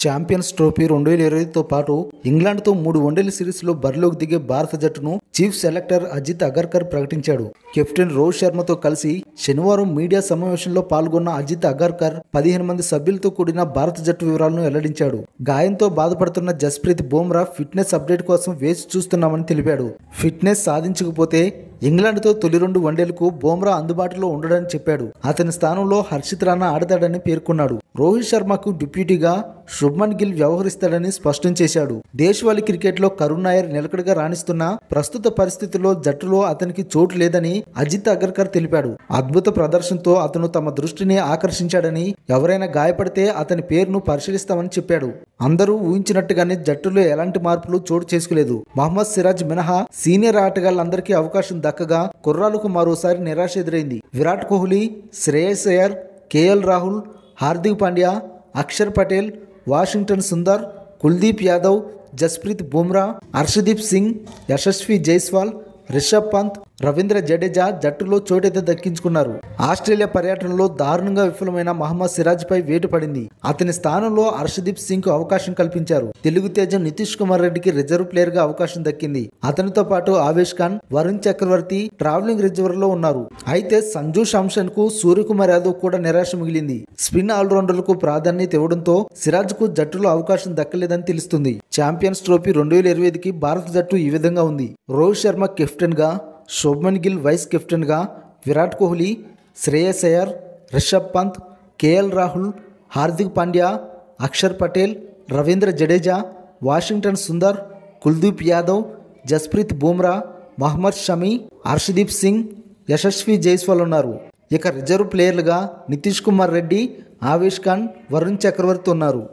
Champions trophy 2020తో పాటు ఇంగ్లాండ్తో 3 వన్డేల సిరీస్లో బరిలోకి దిగే భారత జట్టును చీఫ్ సెలెక్టర్ అజిత్ అగర్కర్ ప్రకటించాడు. కెప్టెన్ రోహిత్ శర్మతో కలిసి శనివారం మీడియా సమావేశంలో పాల్గొన్న అజిత్ అగర్కర్ 15 మంది సభ్యులతో కూడిన భారత జట్టు వివరాలను వెల్లడించాడు. గాయంతో బాధపడుతున్న జస్ప్రీత్ బుమ్రా ఫిట్నెస్ అప్డేట్ కోసం వేచి చూస్తున్నామని తెలిపాడు. ఫిట్నెస్ సాధించకపోతే ఇంగ్లాండ్తో తొలి 2 వన్డేలకు బుమ్రా అందుబాటులో ఉండడని చెప్పాడు. అతని స్థానంలో హర్షిత్ రాణా ఆడతాడని పేర్కొన్నాడు. రోహిత్ శర్మకు డిప్యూటీగా శుభ్మన్ గిల్ వ్యవహరిస్తాడని స్పష్టం చేశాడు. దేశవాళీ క్రికెట్లో కరుణ్ నాయర్ నిలకడగా రాణిస్తున్న ప్రస్తుత పరిస్థితుల్లో జట్టులో అతనికి చోటు లేదని అజిత్ అగర్కర్ తెలిపాడు. అద్భుత ప్రదర్శనతో అతను తమ దృష్టిని ఆకర్షించాడని, ఎవరైనా గాయపడితే అతని పేరును పరిశీలిస్తామని చెప్పాడు. అందరూ ఊహించినట్టుగానే జట్టులో ఎలాంటి మార్పులు చోటు చేసుకోలేదు. మహమ్మద్ సిరాజ్ మినహా సీనియర్ ఆటగాళ్లందరికీ అవకాశం దక్కగా కుర్రాలకు మరోసారి నిరాశ ఎదురైంది. విరాట్ కోహ్లీ, శ్రేయస్ అయ్యర్, కేఎల్ రాహుల్, హార్దిక్ పాండ్యా, అక్షర్ పటేల్, వాషింగ్టన్ సుందర్, కుల్దీప్ యాదవ్, జస్ప్రీత్ బుమ్రా, హర్షదీప్ సింగ్, యశస్వి జైస్వాల్, రిషబ్ పంత్, రవీంద్ర జడేజా జట్టులో చోటైతే దక్కించుకున్నారు. ఆస్ట్రేలియా పర్యటనలో దారుణంగా విఫలమైన మహమ్మద్ సిరాజ్ పై వేటు పడింది. అతని స్థానంలో హర్షదీప్ సింగ్ కు అవకాశం కల్పించారు. తెలుగు తేజం నితీష్ కుమార్ రెడ్డికి రిజర్వ్ ప్లేయర్ గా అవకాశం దక్కింది. అతనితో పాటు ఆవేష్ ఖాన్, వరుణ్ చక్రవర్తి ట్రావెలింగ్ రిజర్వ్ లో ఉన్నారు. అయితే సంజు శాంసన్ కు సూర్యకుమార్ యాదవ్ కూడా నిరాశ మిగిలింది. స్పిన్ ఆల్రౌండర్లకు ప్రాధాన్యత ఇవ్వడంతో సిరాజ్ కు జట్టులో అవకాశం దక్కలేదని తెలుస్తుంది. ఛాంపియన్స్ ట్రోఫీ 2025కి భారత జట్టు ఈ విధంగా ఉంది. రోహిత్ శర్మ కెప్టెన్ గా, శుభ్మన్ గిల్ వైస్ కెప్టెన్గా, విరాట్ కోహ్లీ, శ్రేయస్ అయ్యర్, రిషబ్ పంత్, కేఎల్ రాహుల్, హార్దిక్ పాండ్యా, అక్షర్ పటేల్, రవీంద్ర జడేజా, వాషింగ్టన్ సుందర్, కుల్దీప్ యాదవ్, జస్ప్రీత్ బుమ్రా, మహమ్మద్ షమి, హర్షదీప్ సింగ్, యశస్వి జైస్వాల్ ఉన్నారు. ఇక రిజర్వ్ ప్లేయర్లుగా నితీష్ కుమార్ రెడ్డి, ఆవేష్ ఖాన్, వరుణ్ చక్రవర్తి ఉన్నారు.